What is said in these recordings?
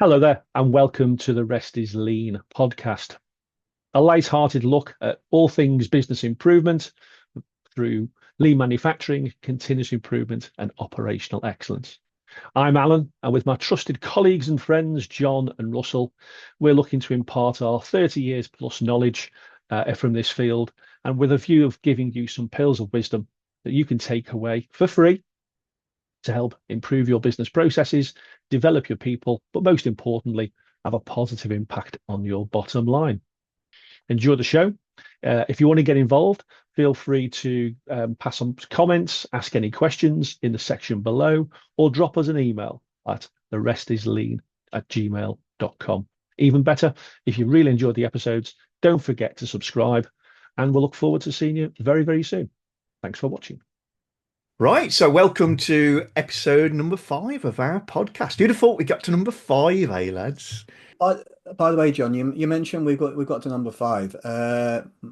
Hello there, and welcome to the Rest is Lean podcast, a light-hearted look at all things business improvement through lean manufacturing, continuous improvement, and operational excellence. I'm Alan, and with my trusted colleagues and friends, John and Russell, we're looking to impart our 30 years plus knowledge from this field, and with a view of giving you some pearls of wisdom that you can take away for free to help improve your business processes, develop your people, but most importantly, have a positive impact on your bottom line. Enjoy the show. If you want to get involved, feel free to pass on comments, ask any questions in the section below, or drop us an email at therestislean@gmail.com. Even better, if you really enjoyed the episodes, don't forget to subscribe, and we'll look forward to seeing you very, very soon. Thanks for watching. Right, so welcome to episode number 5 of our podcast. Who'd have thought we got to number 5, lads? By the way, John, you mentioned we've got to number 5.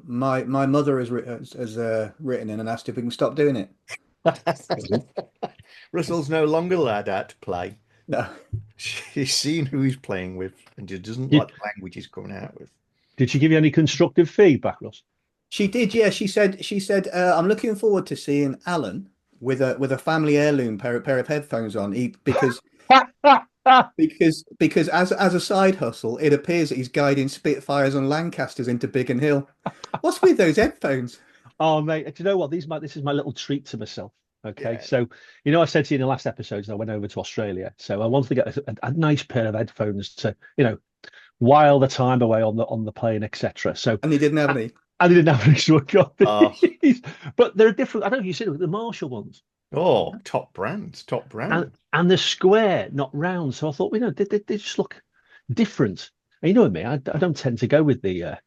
My mother has written in and asked if we can stop doing it. Russell's no longer allowed out to play. No. She's seen who he's playing with, and she doesn't like the language he's coming out with. Did she give you any constructive feedback, Russ? She did, yeah. She said I'm looking forward to seeing Alan with a family heirloom pair of headphones on. Because as a side hustle, it appears that he's guiding Spitfires and Lancasters into Biggin Hill. What's with those headphones? Oh, mate, do you know what? This is my little treat to myself. Okay, Yeah. so I said to you in the last episodes I went over to Australia, so I wanted to get a nice pair of headphones to while the time away on the plane, etc. So And he didn't have any. and they didn't have any short copies, Oh. but they're different. I don't know if you've seen the Marshall ones. Oh, top brand. And they're square, not round. So I thought, they just look different. And you know what I mean? I don't tend to go with the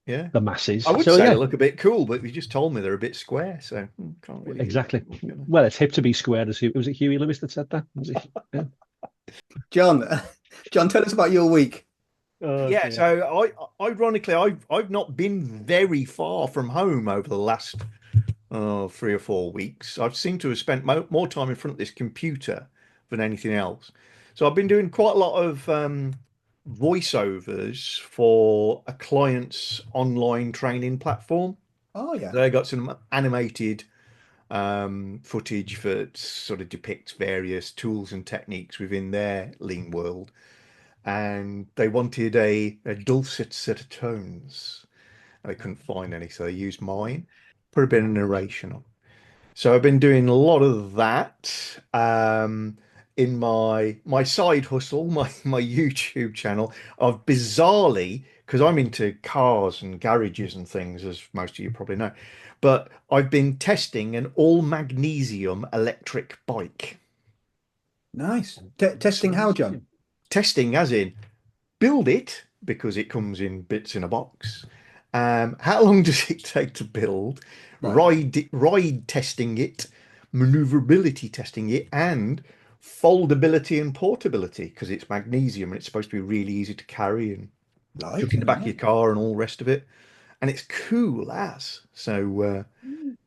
Yeah. the masses. I would So say yeah, they look a bit cool, but you just told me they're a bit square, so can't really exactly. Well, it's hip to be square. As was it Huey Lewis that said that? Was it? Yeah. John, tell us about your week. Yeah, Dear. so ironically, I've not been very far from home over the last 3 or 4 weeks. I've seemed to have spent more time in front of this computer than anything else. So I've been doing quite a lot of voiceovers for a client's online training platform. Oh yeah. They got some animated footage that sort of depicts various tools and techniques within their lean world. And they wanted a dulcet set of tones. They couldn't find any, so they used mine, put a bit of narration on. So I've been doing a lot of that in my side hustle, my YouTube channel. I've bizarrely, because I'm into cars and garages and things, as most of you probably know, but I've been testing an all magnesium electric bike. Nice. Testing how, John? Testing as in build it, because it comes in bits in a box. How long does it take to build? Right. Ride testing it, maneuverability testing it, and foldability and portability, because it's magnesium and it's supposed to be really easy to carry and Right. chuck in the back of your car and all the rest of it. And it's cool as. So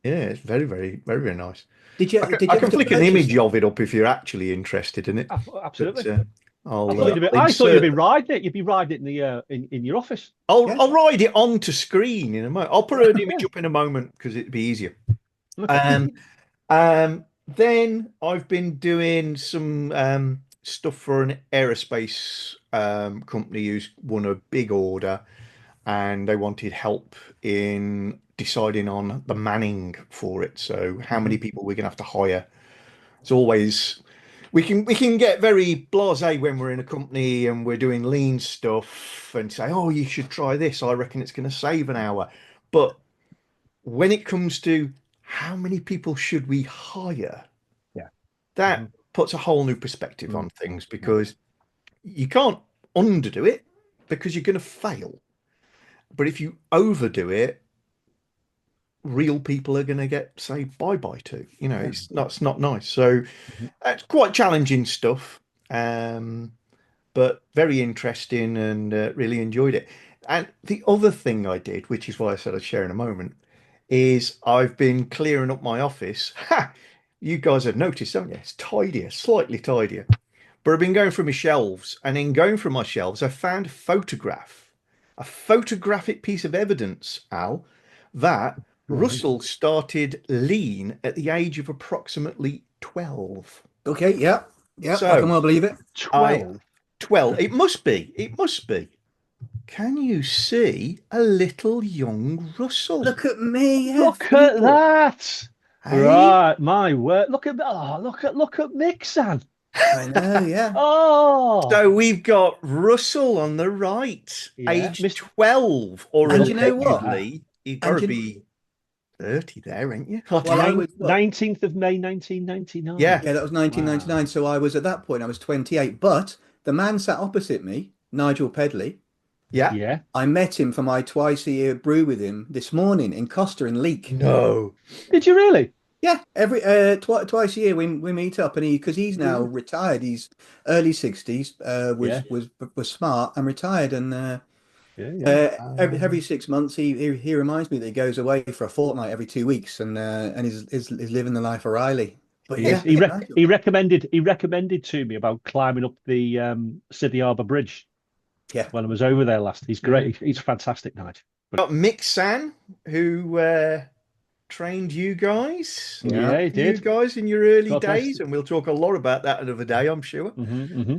yeah, it's very, very, very, very nice. Did you I have can to flick an purchase image that? of it up if you're actually interested in it. Absolutely. But, I I'll thought you'd insert. be riding it. You'd be riding it in the in your office. Yeah. I'll ride it onto screen in a moment. I'll put an image up in a moment because it'd be easier. Okay. Then I've been doing some stuff for an aerospace company who's won a big order, and they wanted help in deciding on the manning for it. So how many people we're gonna have to hire. It's always we can get very blasé when we're in a company and we're doing lean stuff and say, oh, you should try this. I reckon it's going to save an hour. But when it comes to how many people should we hire, Yeah. that puts a whole new perspective on things, because you can't underdo it because you're going to fail. But if you overdo it, real people are going to get say bye-bye to. It's not nice. So it's quite challenging stuff, but very interesting, and really enjoyed it. And the other thing I did, which is why I said I'd share in a moment, is I've been clearing up my office. Ha! You guys have noticed, haven't you? It's tidier, slightly tidier. But I've been going through my shelves, and in going through my shelves, I found a photographic piece of evidence, Al, that Right. Russell started lean at the age of approximately 12. Okay, yeah, yeah, I can So well believe it. I 12. 12, it must be, it must be. Can you see a little young Russell? Look at me, yeah, Look at people. that. Hey? Right, my word. Look at Mixan. I know, yeah. Oh, So we've got Russell on the right, yeah. age Mr. 12, or And Look you know at what? that. allegedly, you've got And to you, be 30 there, ain't you? I don't well, I know. was what? 19th of May, 1999. Yeah, Yeah, that was Wow. 1999. So I was at that point, I was 28. But the man sat opposite me, Nigel Pedley. yeah. Yeah. I met him for my twice a year brew with him this morning in Costa in Leek. No. Did you really? Yeah, every twice a year we meet up, and he's now retired. He's early 60s. Yeah. Was smart and retired, and Yeah. Yeah. every 6 months he reminds me that he goes away for a fortnight every 2 weeks, and is living the life of Riley. But He is. yeah, yeah, Nigel. He recommended to me about climbing up the Sydney Harbour Bridge Yeah, when I was over there last. He's Yeah. great. He's a fantastic night. But Got Mick San, who trained you guys, looked yeah. yeah, he after you did. guys in your early God bless. days, and we'll talk a lot about that another day, I'm sure. Hmm.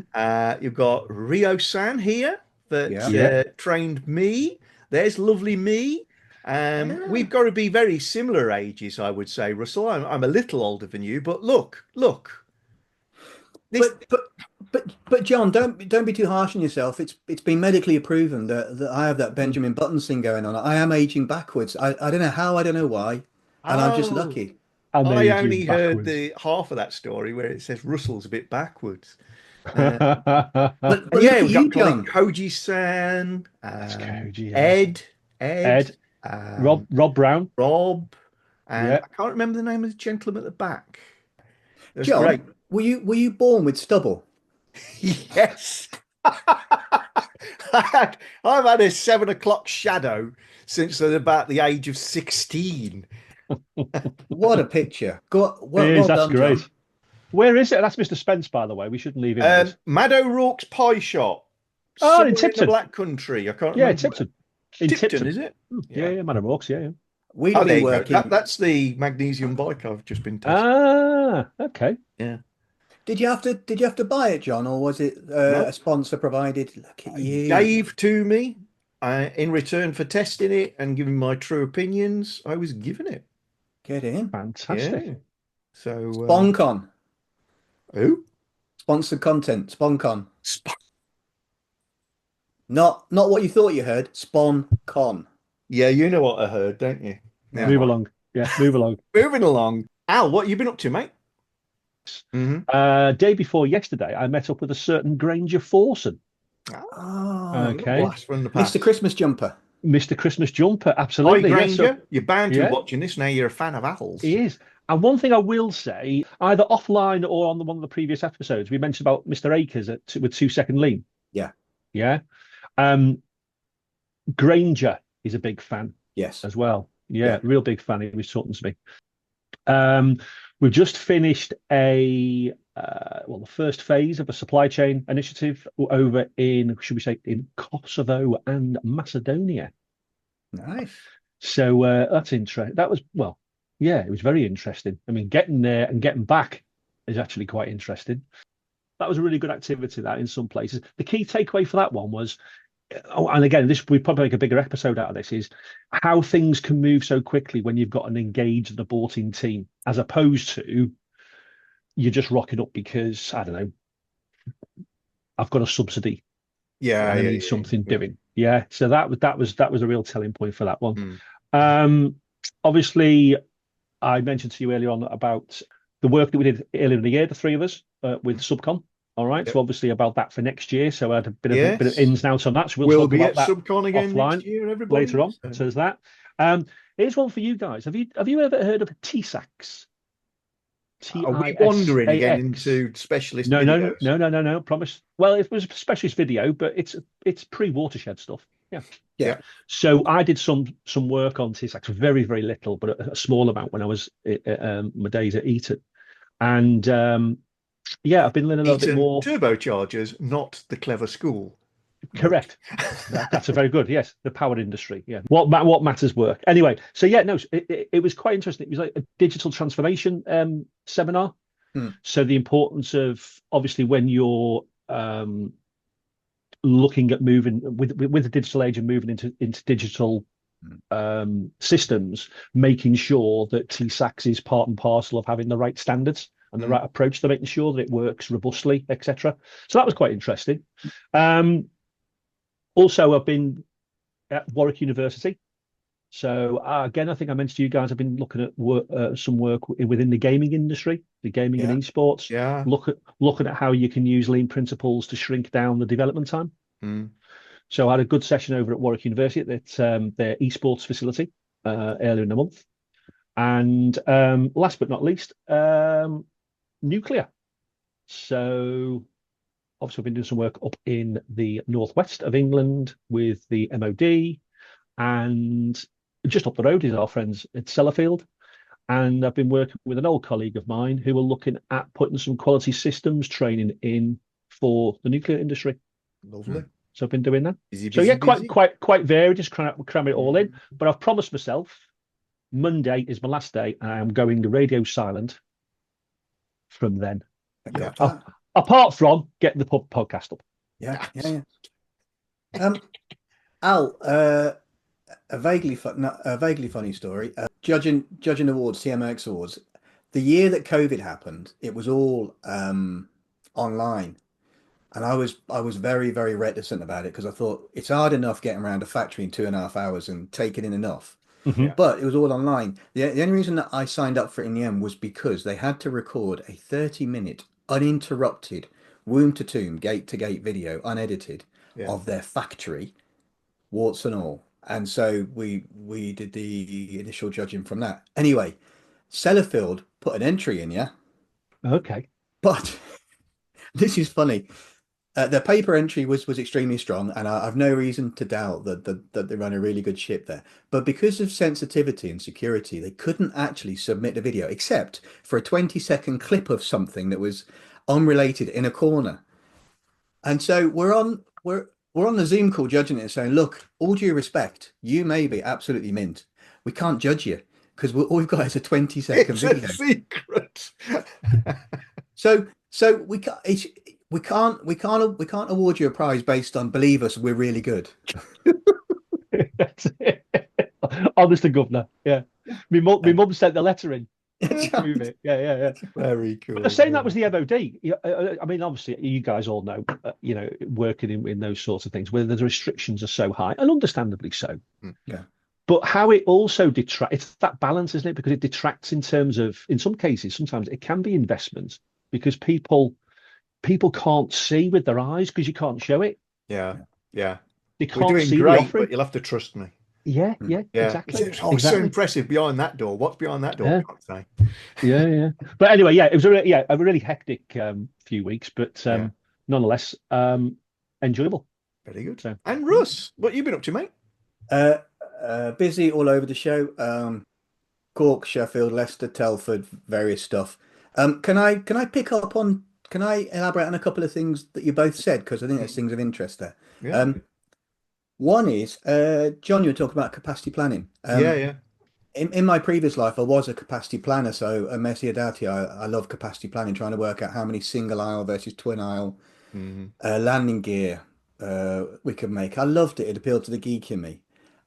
You've got Rio San here that Yeah. Yeah. trained me. There's lovely me. Yeah. We've got to be very similar ages, I would say, Russell. I'm a little older than you, but look. This, But John, don't be too harsh on yourself. It's been medically proven that I have that Benjamin Button thing going on. I am aging backwards. I don't know how, I don't know why, and I'm just oh, lucky. I'm I aging only heard backwards. the half of that story where it says Russell's a bit backwards. But And look yeah, at we've you, got like John. Koji-san, That's Koji, yeah. Ed, Ed, Ed, um, Rob Brown. Rob, and Yeah. I can't remember the name of the gentleman at the back. It was great. John, were you born with stubble? Yes. I've had a 7 o'clock shadow since about the age of 16. What a picture! It is. Well That's done, John. great. Where is it? That's Mr. Spence, by the way. We shouldn't leave him out. Mad O'Rourke's Pie Shop, Oh, in somewhere in the Tipton. Black Country. I can't Yeah, remember. Tipton. In Tipton, Tipton. is it? Yeah, Yeah. yeah, Madam Rocks. Yeah, yeah. We'd Oh, have there been you go. working. That's the magnesium bike I've just been testing. Ah, okay. Yeah. Did you have to buy it, John, or was it a No, sponsor provided? Look at he you. gave to me in return for testing it and giving my true opinions. I was given it. Get in. Fantastic. Yeah. So, SponCon. who? Sponsored content. SponCon. Sp- Not what you thought you heard. SponCon. Yeah, you know what I heard, don't you? Never Yeah. Move mind. along. Yeah, move along. Moving along. Al, what you been up to, mate? Mm-hmm. Day before yesterday, I met up with a certain Granger Forson. Oh, Okay. Blast from the Mr. past. Christmas jumper. Mr. Christmas Jumper. Hi, Absolutely. Yeah. So, Granger. You're bound to be yeah, watching this now. You're a fan of Al's. he is. And one thing I will say, either offline or on one of the previous episodes, we mentioned about Mr. Akers with 2 second lean. Yeah. Yeah. Granger is a big fan Yes. as well. Yeah, Yeah. real big fan. He was talking to me. We've just finished the first phase of a supply chain initiative over in, should we say, in Kosovo and Macedonia. Nice. So that's interesting. That was, well, yeah, it was very interesting. I mean, getting there and getting back is actually quite interesting. That was a really good activity, that, in some places. The key takeaway for that one was, and again, we probably make a bigger episode out of this, is how things can move so quickly when you've got an engaged and a bought-in team, as opposed to you're just rocking up because, I don't know, I've got a subsidy Yeah, and I yeah, need yeah, something yeah. doing. Yeah, so that was a real telling point for that one. Mm. Obviously, I mentioned to you earlier on about the work that we did earlier in the year, the three of us, with Subcon. All right, Yep. so obviously about that for next year. So I had a bit of Yes. ins and outs on that. So we'll We'll talk be about at that Subcon again offline next year, everybody. later on. So there's that. Here's one for you guys. Have you ever heard of TISAX? Are we wandering again TISAX. into specialist No, videos? no. Promise. Well, it was a specialist video, but it's pre-watershed stuff. Yeah. Yeah. So I did some work on TISAX, very, very little, but a small amount when I was my days at Eton. And Yeah, I've been learning a little bit Eaton more. turbochargers, not the clever school. Note. Correct. That's a very good, yes, the power industry. Yeah. What matters work. Anyway, so yeah, no, it was quite interesting. It was like a digital transformation seminar. Hmm. So the importance of obviously when you're looking at moving with the digital age and moving into digital systems, making sure that TSAX is part and parcel of having the right standards and the right approach to making sure that it works robustly, etc. So that was quite interesting. Also, I've been at Warwick University. So again, I think I mentioned to you guys, I've been looking at some work within the gaming industry, the gaming Yeah. and esports. Yeah. Looking at how you can use lean principles to shrink down the development time. Mm. So I had a good session over at Warwick University at their esports facility earlier in the month. And last but not least, nuclear. So obviously, I've been doing some work up in the northwest of England with the MOD, and just up the road is our friends at Sellafield. And I've been working with an old colleague of mine who are looking at putting some quality systems training in for the nuclear industry. Lovely. So I've been doing that. Busy, So yeah, busy. quite varied, just cram it all in. But I've promised myself Monday is my last day, and I'm going radio silent from then. Yeah. Apart from getting the podcast up. Yeah. Al, a vaguely funny story. Judging awards, CMX awards. The year that COVID happened, it was all online, and I was very, very reticent about it because I thought it's hard enough getting around a factory in 2.5 hours and taking in enough. Mhm. But it was all online. The only reason that I signed up for it in the end was because they had to record a 30-minute uninterrupted womb to tomb, gate to gate video, unedited, Yeah. of their factory, warts and all. And so we did the initial judging from that. Anyway, Sellafield put an entry in, yeah. Okay. But this is funny. Their paper entry was extremely strong, and I've no reason to doubt that they run a really good ship there. But because of sensitivity and security, they couldn't actually submit the video except for a 20-second clip of something that was unrelated in a corner. And so we're on the Zoom call judging it and saying, look, all due respect, you may be absolutely mint. We can't judge you because all we've got is a 20-second It's video. a secret. So we can't award you a prize based on believe us, we're really good. That's it. Honest to governor. Yeah. My mum sent the letter in to prove it. Yeah. Very cool. But they're saying that was the MOD. I mean, obviously, you guys all know, working in those sorts of things where the restrictions are so high, and understandably so. Yeah. But how it also detracts, it's that balance, isn't it? Because it detracts in terms of, in some cases, sometimes it can be investment because people can't see with their eyes because you can't show it. Yeah. They We're can't doing see the great, offering. but you'll have to trust me. Yeah, Yeah. exactly. It's so Exactly. impressive behind that door. What's behind that door? Yeah. I can't say. Yeah. But anyway, yeah, it was a really hectic few weeks, but nonetheless, enjoyable. Very good. So, And Russ, what you been up to, mate? Busy all over the show. Cork, Sheffield, Leicester, Telford, various stuff. Can I elaborate on a couple of things that you both said? Because I think there's things of interest there. Yeah. One is, John, you were talking about capacity planning. Yeah. In my previous life, I was a capacity planner. So a Messi Adati, I love capacity planning, trying to work out how many single aisle versus twin aisle landing gear we could make. I loved it. It appealed to the geek in me.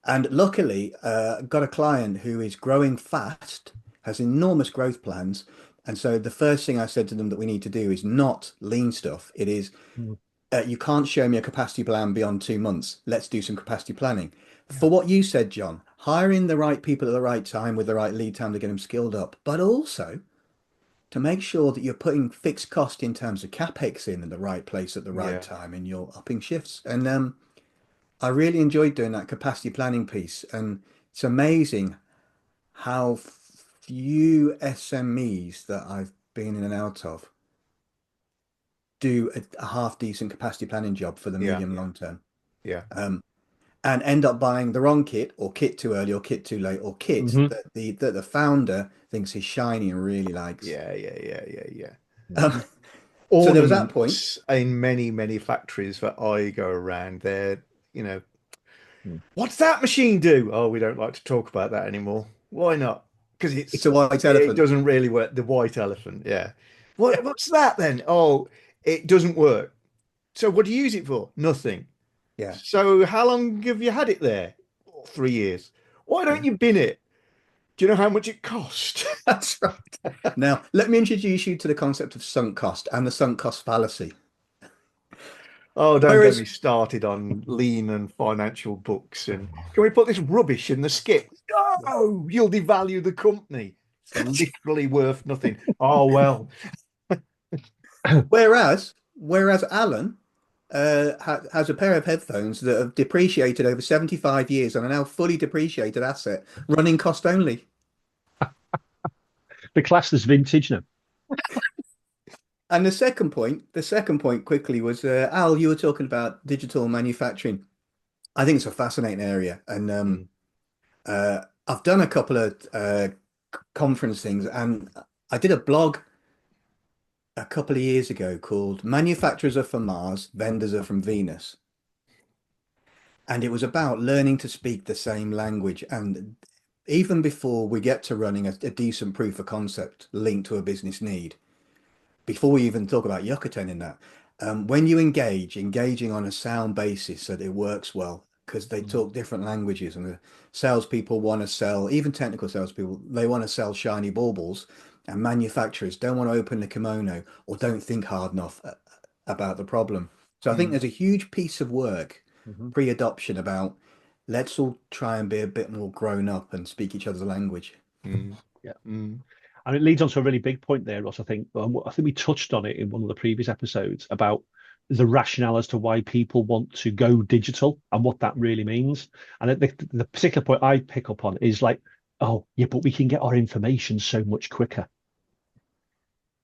And luckily, got a client who is growing fast, has enormous growth plans. And so the first thing I said to them that we need to do is not lean stuff. It is, you can't show me a capacity plan beyond 2 months. Let's do some capacity planning. Yeah. For what you said, John, hiring the right people at the right time with the right lead time to get them skilled up, but also to make sure that you're putting fixed cost in terms of CapEx in the right place at the right time and you're upping shifts. And I really enjoyed doing that capacity planning piece. And it's amazing how few SMEs that I've been in and out of do a half decent capacity planning job for the medium long term. Yeah. And end up buying the wrong kit or kit too early or kit too late or kit that the founder thinks is shiny and really likes. Yeah. So there was that point. Ornaments in many factories that I go around. They're, you know, Mm. what's that machine do? Oh, we don't like to talk about that anymore. Why not? Because It's a white it elephant. doesn't really work. The white elephant, yeah. What's that then? Oh, it doesn't work. So what do you use it for? Nothing. Yeah, So how long have you had it there? 3 years. Why yeah, don't you bin it? Do you know how much it cost? that's right. Now, let me introduce you to the concept of sunk cost and the sunk cost fallacy. Oh, don't get me Whereas, started on lean and financial books. And can we put this rubbish in the skip? No, you'll devalue the company. It's literally worth nothing. Oh, well. whereas Alan has a pair of headphones that have depreciated over 75 years and are now fully depreciated asset, running cost only. The class is vintage now. And the second point quickly was Al, you were talking about digital manufacturing. I think it's a fascinating area, and Mm, I've done a couple of conference things, and I did a blog a couple of years ago called "Manufacturers Are from Mars, Vendors Are from Venus," and it was about learning to speak the same language. And even before we get to running a decent proof of concept linked to a business need, before we even talk about Yucatan in that, when you engaging on a sound basis so that it works well, because they mm, talk different languages, and the salespeople want to sell, even technical salespeople, they want to sell shiny baubles, and manufacturers don't want to open the kimono or don't think hard enough about the problem. So I think mm, there's a huge piece of work Mhm. pre-adoption about let's all try and be a bit more grown up and speak each other's language. mm, Yeah. mm, And it leads on to a really big point there, Ross. I think we touched on it in one of the previous episodes about the rationale as to why people want to go digital and what that really means. And the particular point I pick up on is like, oh, yeah, but we can get our information so much quicker.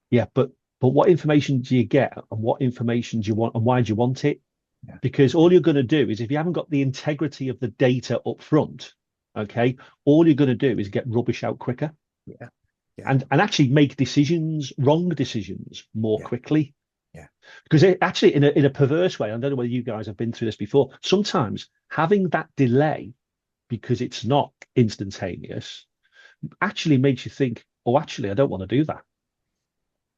Yeah, but what information do you get and what information do you want and why do you want it? Yeah. Because all you're going to do is if you haven't got the integrity of the data up front, okay, all you're going to do is get rubbish out quicker Yeah. Yeah. and actually make decisions, wrong decisions more Yeah. quickly. Yeah. Because it actually, in a perverse way, I don't know whether you guys have been through this before. Sometimes having that delay because it's not instantaneous actually makes you think, oh, actually, I don't want to do that.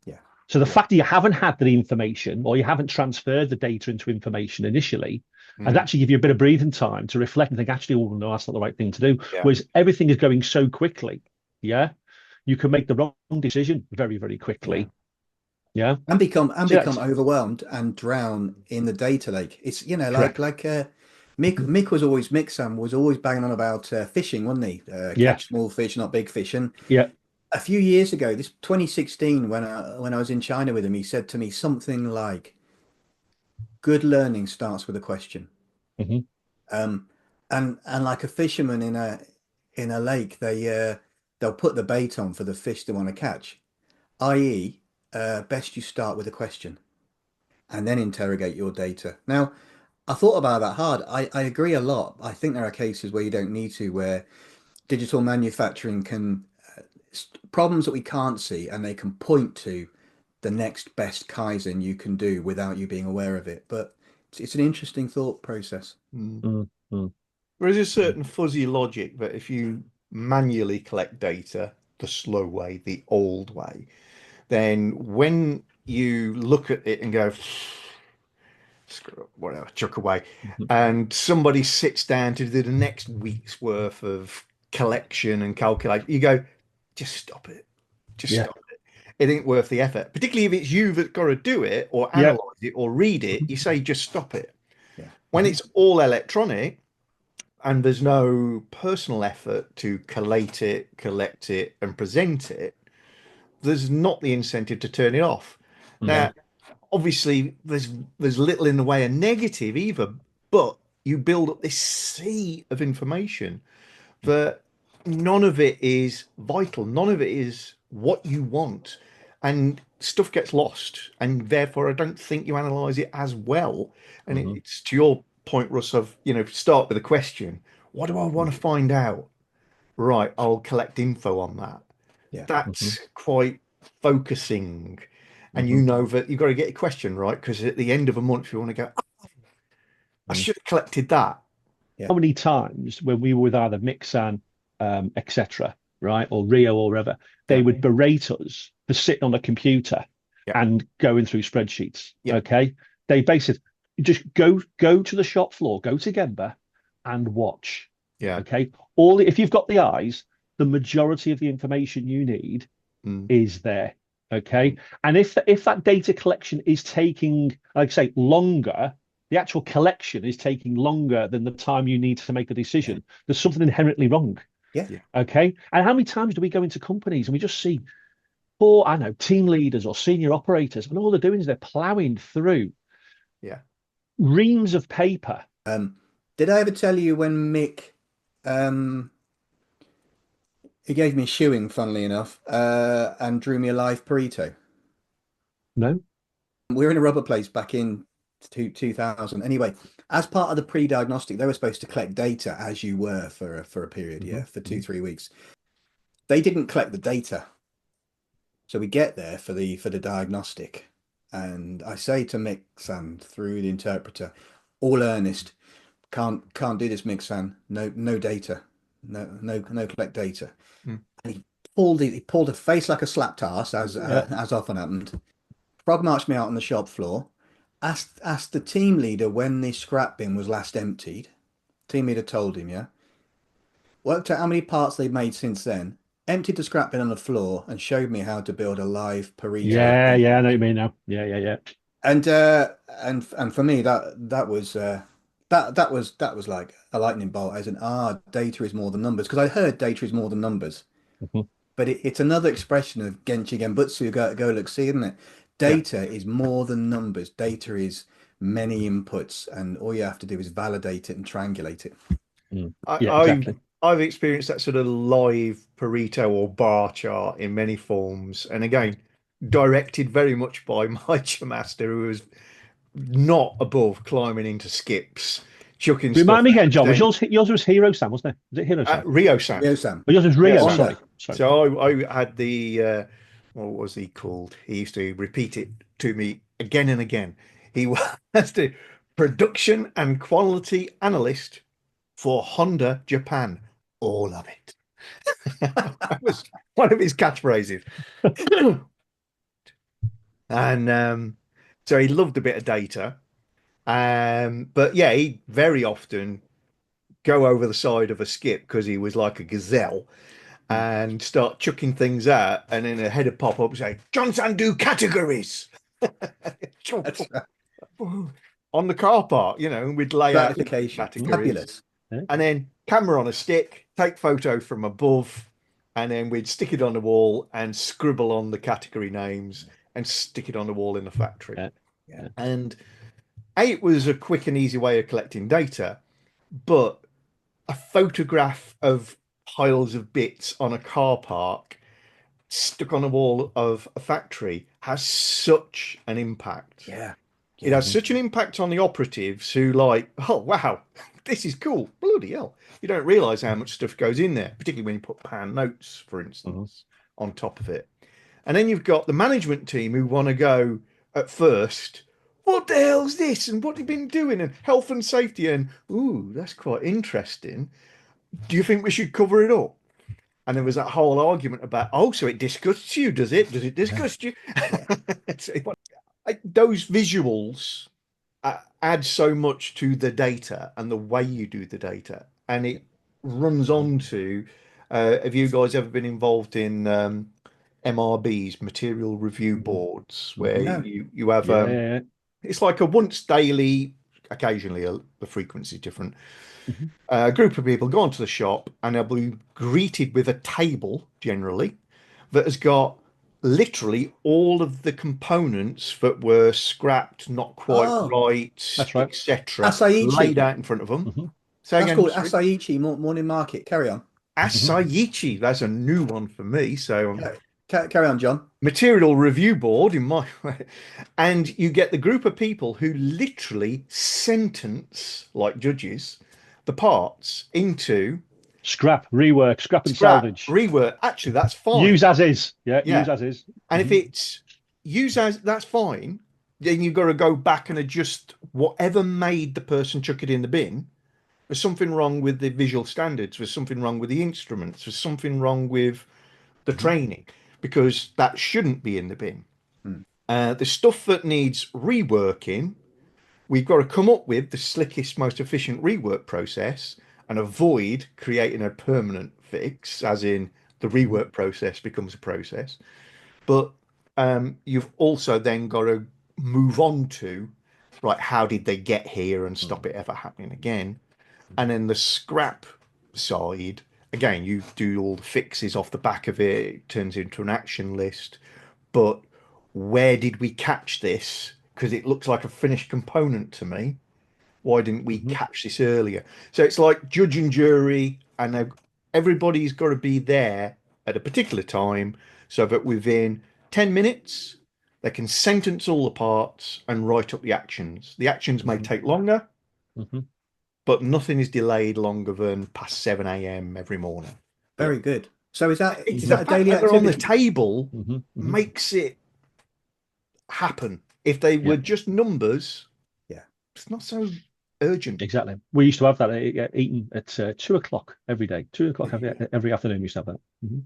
Yeah. So the yeah. fact that you haven't had the information or you haven't transferred the data into information initially, and Mm, actually give you a bit of breathing time to reflect and think, actually, oh no, that's not the right thing to do. yeah. Whereas everything is going so quickly, yeah, you can make the wrong decision very, very Yeah. quickly. Yeah. And So become that's overwhelmed and drown in the data lake. It's like correct. Mick Sam was always banging on about fishing, wasn't he? Yeah. Catch small fish, not big fish. And Yeah. a few years ago, this 2016, when I was in China with him, he said to me something like, "Good learning starts with a question." Hmm. Um, and like a fisherman in a lake, they'll put the bait on for the fish they want to catch, i.e., best you start with a question and then interrogate your data. Now, I thought about that hard. I agree a lot. I think there are cases where you don't need to, where digital manufacturing can problems that we can't see, and they can point to the next best Kaizen you can do without you being aware of it. But it's an interesting thought process. Mm. Mm, mm, There is a mm. certain fuzzy logic that if you manually collect data the slow way, the old way, then when you look at it and go, screw up, whatever, chuck away, Mhm. and somebody sits down to do the next week's worth of collection and calculation, you go, just stop it. Just Yeah. stop it. It ain't worth the effort. Particularly if it's you that's got to do it or Yeah. analyze it or read it, Mhm. you say just stop it. Yeah. When Mhm. it's all electronic, and there's no personal effort to collect it, and present it, there's not the incentive to turn it off. Mhm. Now, obviously, there's little in the way of negative either, but you build up this sea of information that none of it is vital, none of it is what you want, and stuff gets lost, and therefore I don't think you analyze it as well. And Mhm. it's to your point, Russ, of start with a question. What do I want to find out? Right, I'll collect info on that. Yeah. Mhm. That's quite focusing. And you know that you've got to get your question right, because at the end of a month you want to go, oh, I should have collected that. How many times when we were with either Mixan, etc., right, or Rio or whatever, they would berate us for sitting on a computer and going through spreadsheets. Okay, they basically just go to the shop floor, go to Gemba, and watch. Okay, if you've got the eyes, the majority of the information you need is there. Okay, and if that data collection is taking, like I say, longer, the actual collection is taking longer than the time you need to make the decision, there's something inherently wrong. Okay. And how many times do we go into companies and we just see poor, I know, team leaders or senior operators, and all they're doing is they're plowing through reams of paper. Did I ever tell you when Mick he gave me shoeing, funnily enough, and drew me a live Pareto? No. We were in a rubber place back in 2000. Anyway, as part of the pre-diagnostic, they were supposed to collect data as you were for a period, for 2-3 weeks. They didn't collect the data. So we get there for the diagnostic, and I say to Mick-san through the interpreter, all earnest, can't do this, Mick-san. No data. No collect data. And he pulled a face like a slapped arse, as often happened. Frog marched me out on the shop floor. Asked the team leader when the scrap bin was last emptied. Team leader told him, worked out how many parts they'd made since then, emptied the scrap bin on the floor, and showed me how to build a live Pareto. Yeah, I know what you mean now. Yeah. And for me that was like a lightning bolt, as in data is more than numbers, because I heard data is more than numbers. But it's another expression of Genchi Genbutsu, go look see, isn't it? Data is more than numbers. Data is many inputs, and all you have to do is validate it and triangulate it. Exactly. I've experienced that sort of live Pareto or bar chart in many forms, and again, directed very much by my master, who was not above climbing into skips, chucking stuff. Remind me again, John. Yours was Hero Sam, wasn't it? Was it Hero Sam? Rio Sam. Rio Sam. Oh, yours was Rio. Sorry. So I had the what was he called? He used to repeat it to me again and again. He was the production and quality analyst for Honda Japan. All of it. That was one of his catchphrases. And so he loved a bit of data. But yeah, he very often go over the side of a skip because he was like a gazelle and start chucking things out, and then a header pop up and say, Johnson, do categories on the car park, and we'd lay out categories. Fabulous. And then camera on a stick, take photo from above, and then we'd stick it on the wall and scribble on the category names and stick it on the wall in the factory. And it was a quick and easy way of collecting data, but a photograph of piles of bits on a car park stuck on a wall of a factory has such an impact. It has such an impact on the operatives who oh, wow, this is cool. Bloody hell. You don't realize how much stuff goes in there, particularly when you put pan notes, for instance, on top of it. And then you've got the management team who want to go at first, what the hell's this? And what have you been doing? And health and safety. And, ooh, that's quite interesting. Do you think we should cover it up? And there was that whole argument about, so it disgusts you, does it? Does it disgust you? Those visuals add so much to the data and the way you do the data. And it runs on to, have you guys ever been involved in MRBs, material review boards, where you have... It's like a once daily, occasionally the frequency different. A group of people go onto the shop and they'll be greeted with a table, generally, that has got literally all of the components that were scrapped, not quite right, etc., laid out in front of them. That's called Asaiichi Morning Market. Carry on. Asaiichi, that's a new one for me. So carry on, John. Material review board in my way, and you get the group of people who literally sentence, like judges, the parts into scrap, rework, scrap and salvage, rework. Actually, that's fine. Use as is. Use as is. And if it's use as that's fine. Then you've got to go back and adjust whatever made the person chuck it in the bin. There's something wrong with the visual standards. There's something wrong with the instruments. There's something wrong with the Mhm. training because that shouldn't be in the bin. Mm. The stuff that needs reworking, we've got to come up with the slickest, most efficient rework process and avoid creating a permanent fix, as in the Mhm. rework process becomes a process. But you've also then got to move on to, right, how did they get here and stop Mhm. it ever happening again? And then the scrap side, again, you do all the fixes off the back of it, it turns into an action list. But where did we catch this? Because it looks like a finished component to me. Why didn't we Mhm. catch this earlier? So it's like judge and jury, and everybody's got to be there at a particular time so that within 10 minutes, they can sentence all the parts and write up the actions. The actions may Mhm. take longer, Mhm. but nothing is delayed longer than past 7 a.m. every morning. Yeah. Very good. So is It's the Mhm. that a fact daily that they're on the activity? table Mhm. Mhm. makes it happen. If they Yeah, were just numbers, Yeah. it's not so urgent. exactly. We used to have that eating at 2 o'clock every day. 2 o'clock every afternoon. We used to have that. Mhm.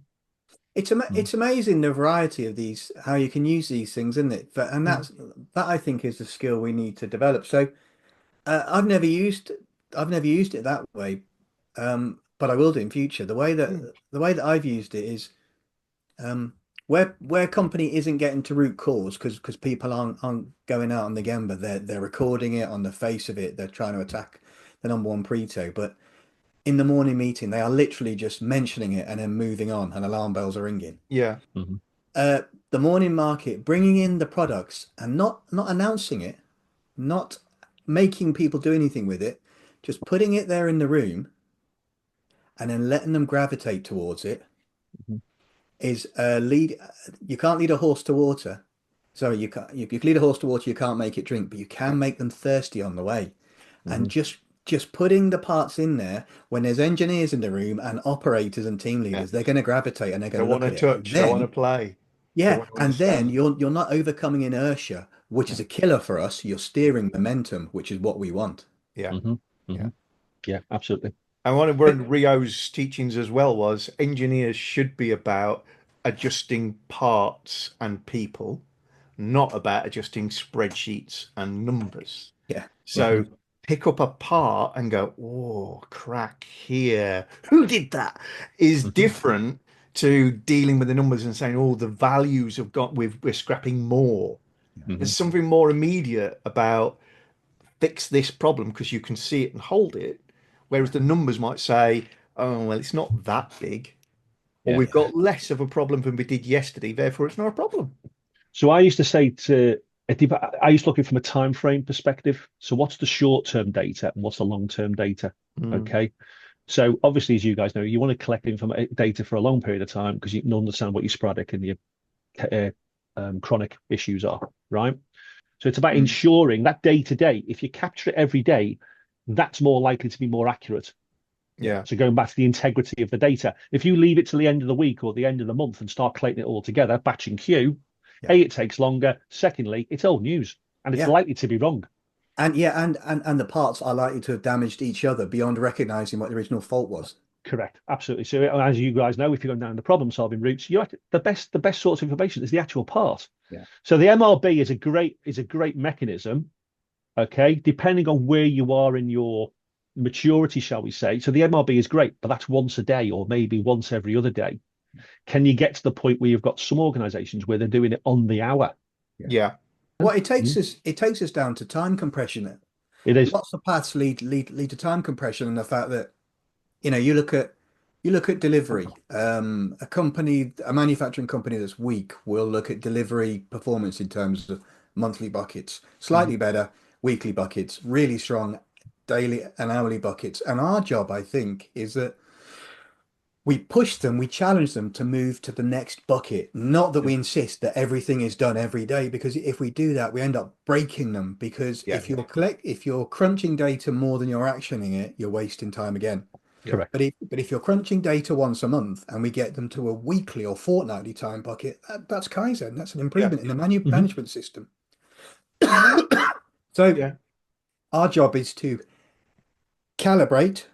Mhm. It's amazing the variety of these, how you can use these things, isn't it? And Mm, that I think is the skill we need to develop. So I've never used it that way, but I will do in future. mm. The way that I've used it is um, where company isn't getting to root cause because people aren't going out on the Gemba. They're recording it on the face of it. They're trying to attack the number one Pareto, but in the morning meeting, they are literally just mentioning it and then moving on, and alarm bells are ringing. Yeah, Mhm. Uh, the morning market, bringing in the products and not announcing it, not making people do anything with it, just putting it there in the room and then letting them gravitate towards it Mhm. is a lead. You can't lead a horse to water. Sorry, you can't. You can lead a horse to water, you can't make it drink, but you can make them thirsty on the way. And Mhm. just putting the parts in there when there's engineers in the room and operators and team yeah. leaders, they're going to gravitate and they're They going to want look to at it. And touch, they want to then, play, they yeah, want to and then understand. you're not overcoming inertia, which is Yeah, a killer for us. You're steering momentum, which is what we want. yeah, Mhm. yeah. Mhm. Yeah, absolutely. And one But of Rio's teachings as well was engineers should be about adjusting parts and people, not about adjusting spreadsheets and numbers. yeah, yeah, So Mhm. pick up a part and go, oh, crack here. Who did that? Is Mhm. different to dealing with the numbers and saying, oh, the values have got we're scrapping more. There's Mhm. something more immediate about fix this problem because you can see it and hold it. yeah, Whereas the numbers might say, oh, well, it's not that big. Or Yeah. we've yeah, got less of a problem than we did yesterday, therefore it's not a problem. So I used to say to I used to look at it from a time frame perspective. So what's the short term data and what's the long term data? Mm, Okay. So obviously, as you guys know, you want to collect data for a long period of time because you can understand what your sporadic and your uh, chronic issues are, right? So it's about mm, ensuring that day to day, if you capture it every day, that's more likely to be more accurate. yeah, yeah, So going back to the integrity of the data, if you leave it till the end of the week or the end of the month and start collating it all together, batch and queue, yeah, A, it takes longer. Secondly, it's old news and it's yeah. likely to be wrong. And yeah, and the parts are likely to have damaged each other beyond recognizing what the original fault was. Correct, absolutely. So as you guys know, if you're going down the problem solving routes, the best source of information is the actual part. Yeah, So the MRB is a great mechanism. Okay, depending on where you are in your maturity, shall we say. So the MRB is great, but that's once a day or maybe once every other day. Can you get to the point where you've got some organizations where they're doing it on the hour? yeah. yeah, Well, it takes Mhm. us it takes us down to time compression. It is. Lots of paths lead to time compression, and the fact that you look at delivery. A manufacturing company that's weak will look at delivery performance in terms of monthly buckets, mhm, slightly better weekly buckets, really strong daily and hourly buckets. And our job, I think, is that we push them, we challenge them to move to the next bucket. Not that yeah, we insist that everything is done every day, because if we do that, we end up breaking them. Because yeah, if you're crunching data more than you're actioning it, you're wasting time again. Correct. But if you're crunching data once a month and we get them to a weekly or fortnightly time bucket, that's Kaizen. That's an Yeah. improvement in the Mhm. management system. So Yeah. our job is to calibrate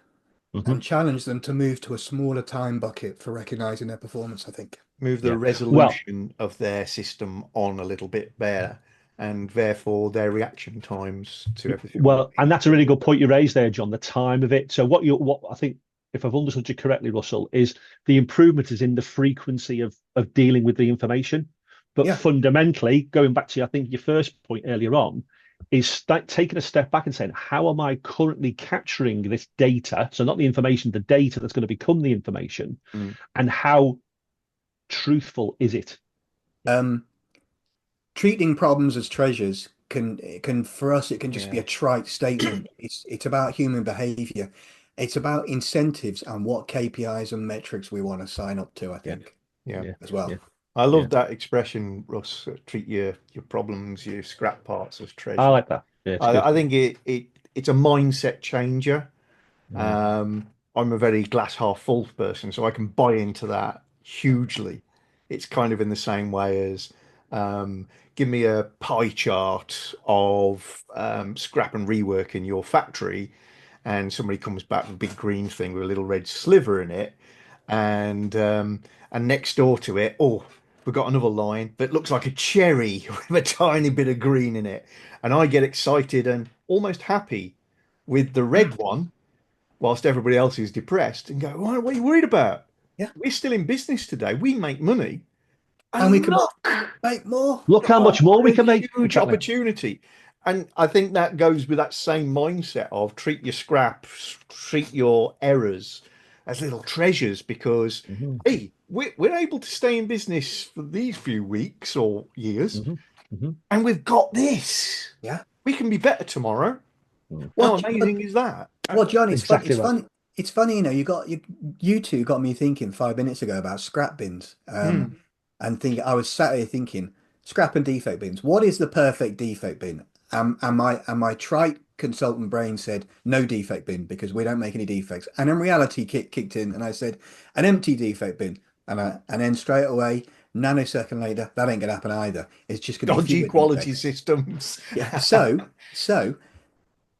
and Mhm. challenge them to move to a smaller time bucket for recognizing their performance, I think. Move the Yeah. Well, resolution of their system on a little bit better, and therefore their reaction times to everything will well, be and that's a really good point you raised there, John, the time of it. So what I think, if I've understood you correctly, Russell, is the improvement is in the frequency of dealing with the information. But Yeah. fundamentally, going back to, I think, your first point earlier on, is taking a step back and saying, how am I currently capturing this data? So not the information, the data that's going to become the information, Mm. and how truthful is it? Um, Treating problems as treasures can for us it can just be Yeah. a trite statement. It's about human behavior. It's about incentives and what KPIs and metrics we want to sign up to, I Yeah, think, Yeah. yeah, as yeah, well. I yeah. love that expression, Russ. Treat your problems, your scrap parts as I treasure. like that. Yeah, it's good. I think it's a mindset changer. Mm, Um, I'm a very glass half full person, so I can buy into that hugely. It's kind of in the same way as give me a pie chart of scrap and rework in your factory, and somebody comes back with a big green thing with a little red sliver in it, and next door to it, oh, we've got another line that looks like a cherry with a tiny bit of green in it, and I get excited and almost happy with the red one whilst everybody else is depressed and go, what are you worried about? Yeah. We're still in business today. We make money. And we And can look, make more. Look how oh, much more what we a can make. huge Exactly. opportunity. And I think that goes with that same mindset of treat your scraps, treat your errors as little treasures because, Hmm. hey, we're able to stay in business for these few weeks or years, Hmm. Hmm. and we've got this. Yeah. We can be better tomorrow. How Well, amazing is that? well, John, it's fun. Exactly It's right. funny. It's funny, you two got me thinking 5 minutes ago about scrap bins. Hmm. And think I was sat here thinking scrap and defect bins. What is the perfect defect bin? And my trite consultant brain said no defect bin because we don't make any defects. And then reality kicked in, and I said an empty defect bin. And then straight away, nanosecond later, that ain't gonna happen either. It's just gonna be Dodgy fewer quality defects. systems. Yeah. So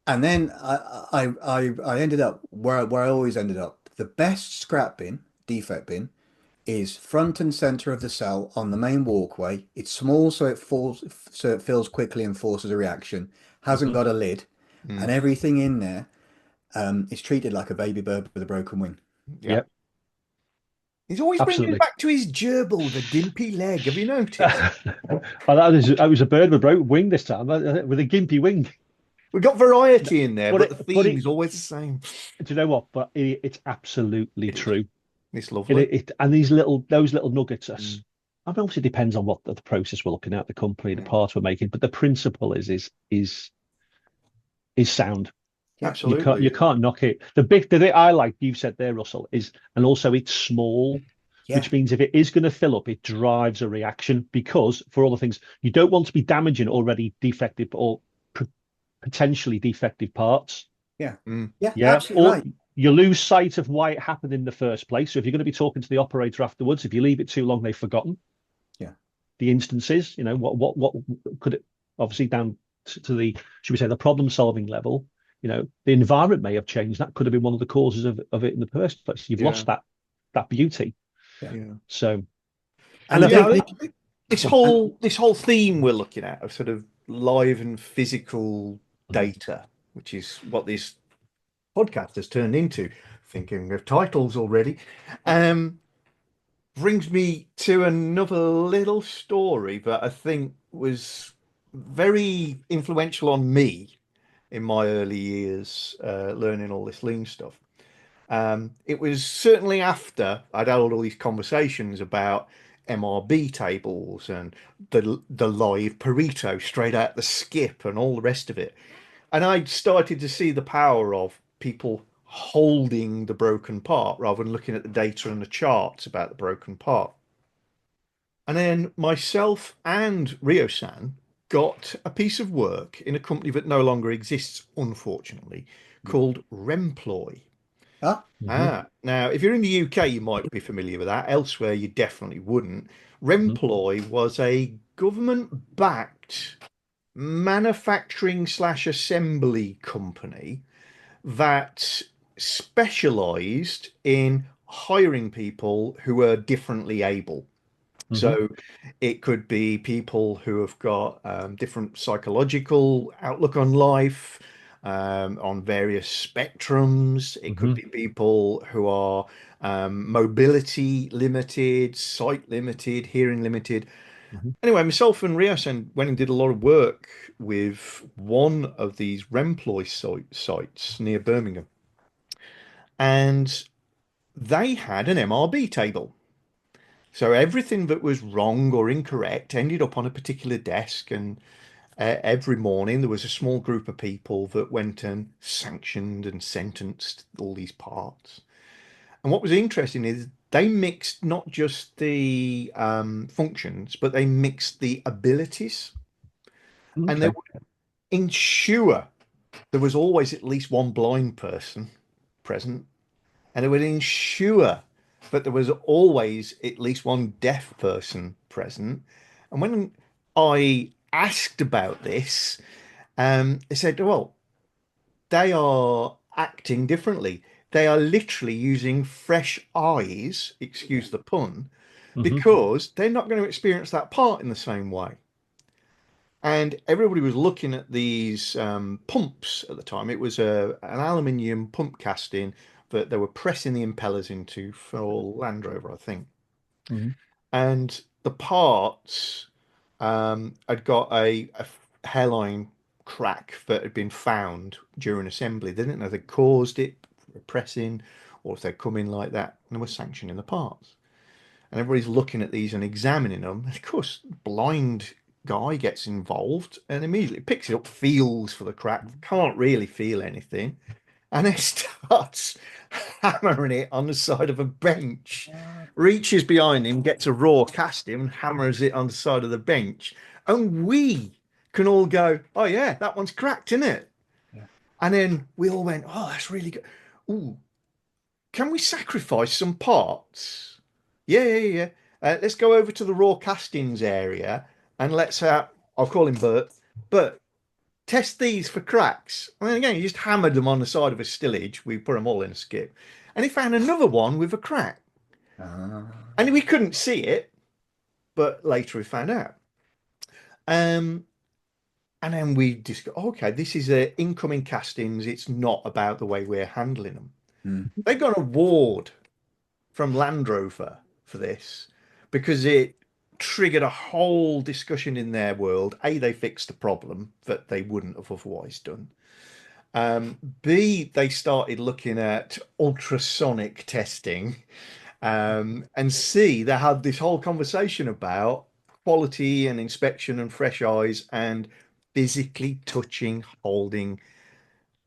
and then I ended up where I always ended up. The best scrap bin, defect bin, is front and center of the cell on the main walkway. It's small so it fills quickly and forces a reaction. Hasn't Hmm. got a lid, and Mm, everything in there is treated like a baby bird with a broken wing. yeah. Yep, He's always bringing it absolutely. back to his gerbil with a gimpy leg. Have you noticed? Oh, that was a bird with a broken wing this time, with a gimpy wing. We've got variety in there, But but the but theme it, is always the same. do you know what? But it's absolutely It is. true. It's It, lovely. it and those little nuggets are. Mm, I mean, obviously, it depends on what the process we're looking at, the company, the yeah, parts we're making, but the principle is sound. Yeah. You absolutely. can't knock it. The bit I like you said there, Russell, is, and also it's small, Yeah. which means if it is going to fill up, it drives a reaction because for all the things you don't want to be damaging already defective or potentially defective parts. Yeah. Mm, Yeah. Yeah, Absolutely or right. you lose sight of why it happened in the first place. So if you're going to be talking to the operator afterwards, if you leave it too long, they've forgotten Yeah. the instances. You know what could it, obviously down to the, should we say, the problem solving level. You know, the environment may have changed. That could have been one of the causes of it in the first place. You've yeah, lost that beauty. Yeah. yeah. So, and And I Yeah, think, I think and this whole theme we're looking at of sort of live and physical data, which is what this podcast has turned into. Thinking of titles already. Um, Brings me to another little story that I think was very influential on me in my early years, learning all this lean stuff. It was certainly after I'd had all these conversations about MRB tables and the live Pareto straight out the skip and all the rest of it. And I started to see the power of people holding the broken part rather than looking at the data and the charts about the broken part. And then myself and Rio-san got a piece of work in a company that no longer exists, unfortunately, called Remploy. Ah, Now, if you're in the UK, you might be familiar with that. Elsewhere, you definitely wouldn't. Remploy was a government-backed manufacturing slash assembly company that specialized in hiring people who are differently able. So it could be people who have got different psychological outlook on life, on various spectrums. It could be people who are mobility limited, sight limited, hearing limited. Anyway, myself and Rios went and did a lot of work with one of these Remploy sites near Birmingham, and they had an MRB table. So everything that was wrong or incorrect ended up on a particular desk, and every morning there was a small group of people that went and sanctioned and sentenced all these parts. And what was interesting is they mixed not just the functions, but they mixed the abilities, and they Okay. would ensure there was always at least one blind person present, and it would ensure that there was always at least one deaf person present. And when I asked about this, they said, well, they are acting differently. They are literally using fresh eyes, excuse the pun, because they're not going to experience that part in the same way. And everybody was looking at these pumps at the time. It was an aluminium pump casting that they were pressing the impellers into for Land Rover, I think. And the parts had got a hairline crack that had been found during assembly. They didn't know if they caused it pressing or if they'd come in like that, and they were sanctioning the parts. And everybody's looking at these and examining them. And of course, blind guy gets involved and immediately picks it up, feels for the crack, can't really feel anything, and then starts hammering it on the side of a bench. Reaches behind him, gets a raw casting, and hammers it on the side of the bench. And we can all go, "Oh yeah, that one's cracked, isn't it?" yeah. And then we all went, "Oh, that's really good. Ooh, can we sacrifice some parts?" Yeah, yeah, yeah. Let's go over to the raw castings area and let's I'll call him Bert. Bert, test these for cracks. And then again, he just hammered them on the side of a stillage. We put them all in a skip. And he found another one with a crack. Ah, And we couldn't see it, but later we found out. Um, and then we just go, okay, this is incoming castings. It's not about the way we're handling them. mm, They got an award from Land Rover for this because it triggered a whole discussion in their world. A, they fixed the problem that they wouldn't have otherwise done. B, they started looking at ultrasonic testing. And C, they had this whole conversation about quality and inspection and fresh eyes and physically touching, holding.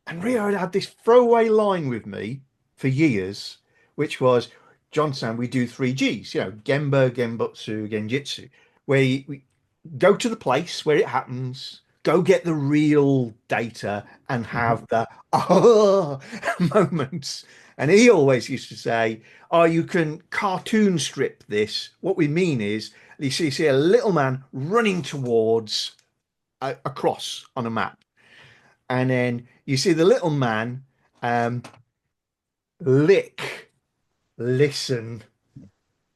And Rio had had this throwaway line with me for years, which was, John-san, we do three Gs, Gemba, Genbutsu, Genjitsu, where we go to the place where it happens, go get the real data and have the oh moments. And he always used to say, oh, you can cartoon strip this. What we mean is you see a little man running towards a cross on a map. And then you see the little man um, lick, listen,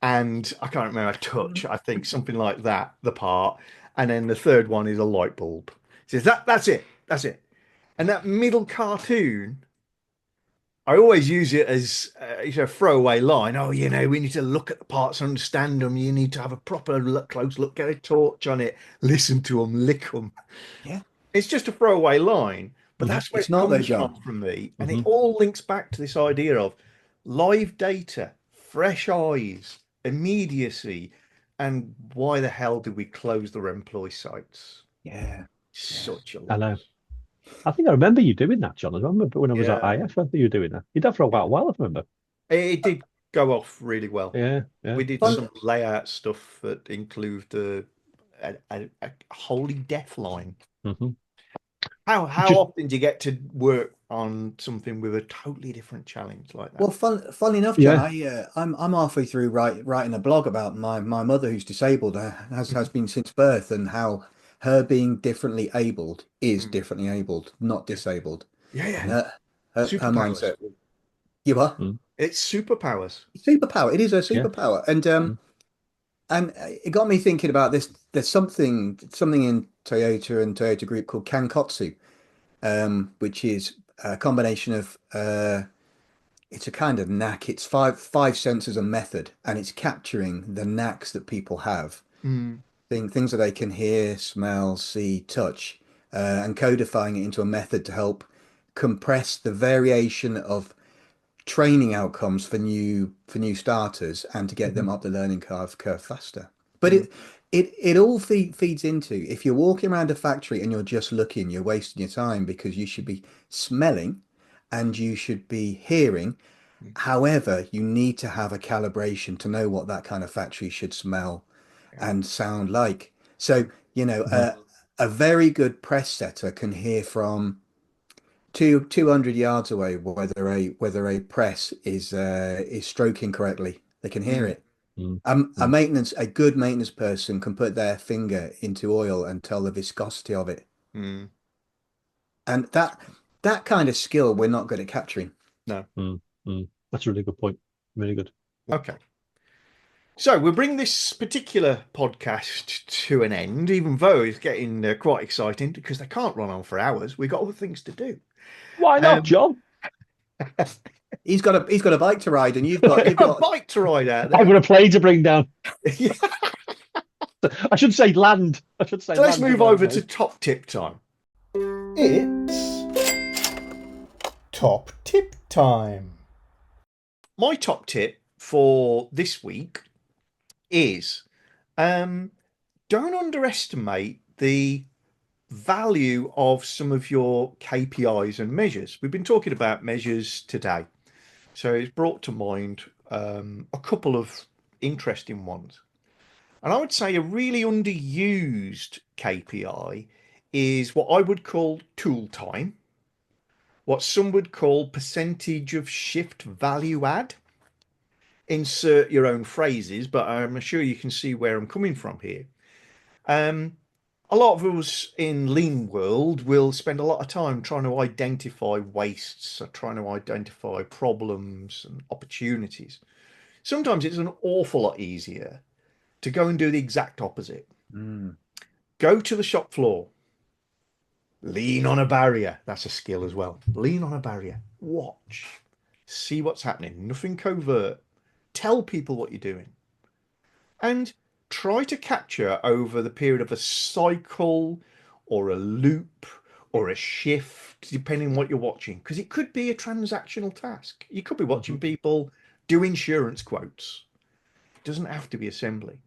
and I can't remember, touch, I think something like that, the part. And then the third one is a light bulb. Says that's it, that's it. And that middle cartoon, I always use it as a throwaway line. Oh, we need to look at the parts, understand them. You need to have a proper look, close look, get a torch on it, listen to them, lick them. yeah. It's just a throwaway line, but that's where It's it not though, comes John. from me. And it all links back to this idea of live data, fresh eyes, immediacy, and why the hell did we close the employee sites? Yeah. Yeah. Such a I know. loss. I think I remember you doing that, John. I remember when I was at Yeah, IF, I think you were doing that. You did that for a while, I remember. it did go off really well. Yeah, yeah. We did Fun. some layout stuff that include a holy death line. hmm How Just often do you get to work on something with a totally different challenge like that. Well, funnily enough, John, Yeah. I'm halfway through writing a blog about my mother who's disabled, has been since birth, and how her being differently abled is Mm. differently abled, not Yeah. disabled. Yeah, And yeah. her Superpowers. mindset, you are Mm, It's superpowers. superpower. It is a yeah. superpower, Mm, and it got me thinking about this. There's something in Toyota and Toyota Group called Kankotsu, which is a combination of it's a kind of knack. It's five senses a method, and it's capturing the knacks that people have, Mm. things that they can hear, smell, see, touch, and codifying it into a method to help compress the variation of training outcomes for new starters, and to get mhm, them up the learning curve faster. But Mm. it all feeds into, if you're walking around a factory and you're just looking, you're wasting your time, because you should be smelling and you should be hearing. Mm. However, you need to have a calibration to know what that kind of factory should smell Yeah. and sound like. So, mhm, a very good press setter can hear from 200 yards away whether a press is stroking correctly. They can hear Mm. it. mm, mm, A good maintenance person can put their finger into oil and tell the viscosity of it. Mm. And that kind of skill we're not good at capturing. No. mm. That's a really good point. Really good. Okay. So we'll bring this particular podcast to an end, even though it's getting quite exciting because they can't run on for hours. We've got other things to do. Why not, Um, John? He's got a bike to ride, and I've you've got a got bike to ride out I've there. got a plane to bring down. Yeah. I should say land. I should say So let's land, move shouldn't I, over to really? top tip time. It's top tip time. My top tip for this week is don't underestimate the value of some of your KPIs and measures. We've been talking about measures today. So it's brought to mind a couple of interesting ones. And I would say a really underused KPI is what I would call tool time, what some would call percentage of shift value add. Insert your own phrases, but I'm sure you can see where I'm coming from here. A lot of us in lean world will spend a lot of time trying to identify wastes or trying to identify problems and opportunities. Sometimes it's an awful lot easier to go and do the exact opposite. Mm, Go to the shop floor, lean on a barrier. That's a skill as well. Lean on a barrier, watch, see what's happening. Nothing covert. Tell people what you're doing. And try to capture over the period of a cycle or a loop or a shift, depending on what you're watching, because it could be a transactional task. You could be watching Mhm, people do insurance quotes. It doesn't have to be assembly.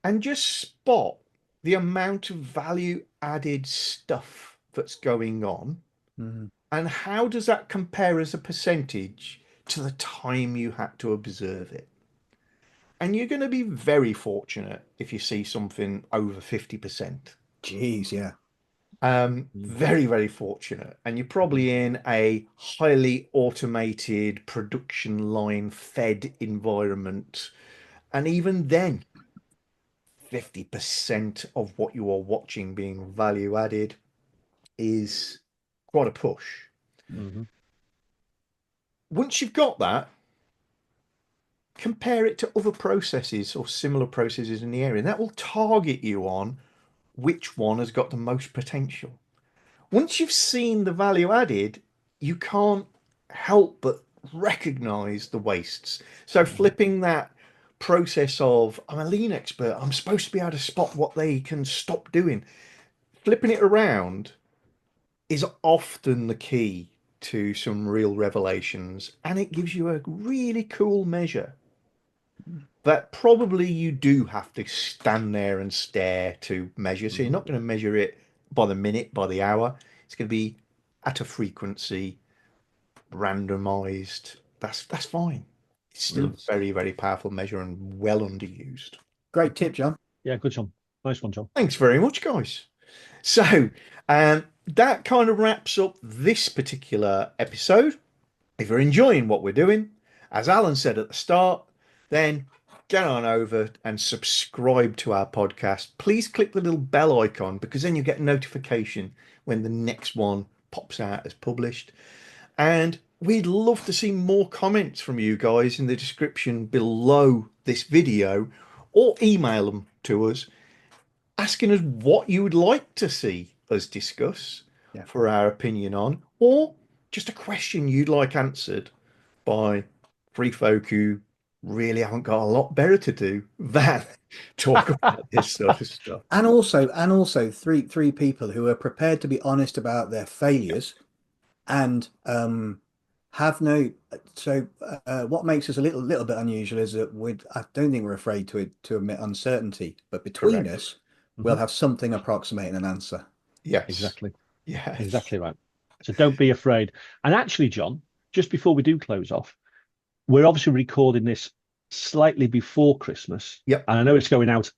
And just spot the amount of value added stuff that's going on, mm, and how does that compare as a percentage to the time you had to observe it. And you're going to be very fortunate if you see something over 50%. geez, yeah. mm, Very, very fortunate. And you're probably in a highly automated production line fed environment. And even then, 50% of what you are watching being value added is quite a push. mhm, Once you've got that, compare it to other processes or similar processes in the area. And that will target you on which one has got the most potential. Once you've seen the value added, you can't help but recognize the wastes. So mhm, flipping that process of I'm a lean expert, I'm supposed to be able to spot what they can stop doing. Flipping it around is often the key to some real revelations, and it gives you a really cool measure that probably you do have to stand there and stare to measure. So you're mhm, not going to measure it by the minute, by the hour. It's going to be at a frequency, randomized. That's fine. It's still mm. a very, very powerful measure and well underused. Great tip, John. Yeah, good, John. Nice one, John. Thanks very much, guys. So, um, that kind of wraps up this particular episode. If you're enjoying what we're doing, as Alan said at the start, then get on over and subscribe to our podcast. Please click the little bell icon because then you get a notification when the next one pops out as published. And we'd love to see more comments from you guys in the description below this video, or email them to us asking us what you would like to see us discuss Yeah. for our opinion on, or just a question you'd like answered by three folk who really haven't got a lot better to do than talk about this sort of stuff. And also three people who are prepared to be honest about their failures and have no. So what makes us a little bit unusual is that I don't think we're afraid to admit uncertainty, but between Correct. us, we'll have something approximating an answer. Yes. Exactly. Yeah. Exactly right. So don't be afraid. And actually, John, just before we do close off, we're obviously recording this slightly before Christmas. Yep. And I know it's going out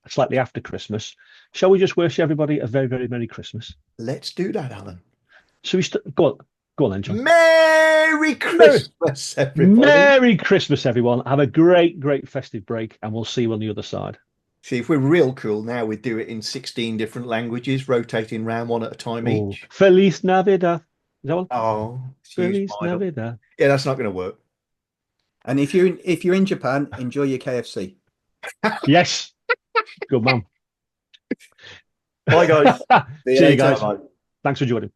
slightly after Christmas. Shall we just wish everybody a very, very Merry Christmas? Let's do that, Alan. So go on then, John. Merry Christmas, everybody. Merry Christmas, everyone. Have a great, great festive break, and we'll see you on the other side. See, if we're real cool now, we'd do it in 16 different languages, rotating round one at a time each. Feliz Navidad. Is that one? Oh, Feliz Navidad. Yeah, that's not going to work. And if you're in Japan, enjoy your KFC. Yes. Good man. Bye, guys. See See you guys. later. Thanks for joining.